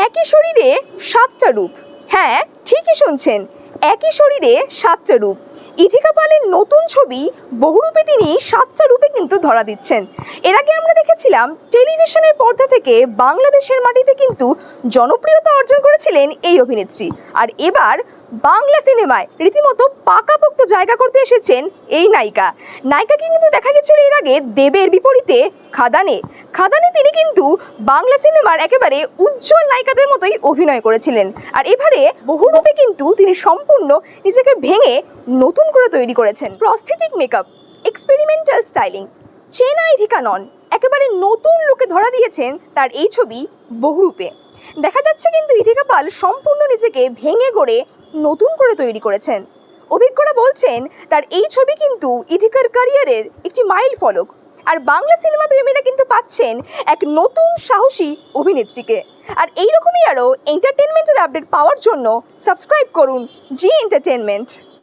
একই শরীরে সাতটা রূপ। হ্যাঁ, ঠিকই শুনছেন, একই শরীরে সাতটা রূপ। ইথিকা পালের নতুন ছবি বহুরূপে তিনি সাতটা রূপে কিন্তু ধরা দিচ্ছেন। এর আগে আমরা দেখেছিলাম টেলিভিশনের পর্দা থেকে বাংলাদেশের মাটিতে কিন্তু জনপ্রিয়তা অর্জন করেছিলেন এই অভিনেত্রী। আর এবার বাংলা সিনেমায় রীতিমতো পাকাপোক্ত জায়গা করতে এসেছেন এই নায়িকাকে কিন্তু দেখা গেছিল এর আগে দেবের বিপরীতে খাদানে তিনি কিন্তু বাংলা সিনেমার একেবারে উজ্জ্বল নায়িকাদের মতোই অভিনয় করেছিলেন। আর এবারে বহুরূপে কিন্তু তিনি সম্পূর্ণ নিজেকে ভেঙে নতুন করে তৈরি করেছেন। প্রস্থেটিক মেকআপ, এক্সপেরিমেন্টাল স্টাইলিং, চেনা ইথিকা নন, একেবারে নতুন লুকে ধরা দিয়েছেন তার এই ছবি বহুরূপে। দেখা যাচ্ছে কিন্তু ইথিকা পাল সম্পূর্ণ নিজেকে ভেঙে গড়ে নতুন করে তৈরি করেছেন। অভিজ্ঞরা বলছেন তার এই ছবি কিন্তু ইথিকার ক্যারিয়ারের একটি মাইল ফলক। আর বাংলা সিনেমা প্রেমীরা কিন্তু পাচ্ছেন এক নতুন সাহসী অভিনেত্রীকে। আর এইরকমই আরও এন্টারটেনমেন্টের আপডেট পাওয়ার জন্য সাবস্ক্রাইব করুন জি এন্টারটেনমেন্ট।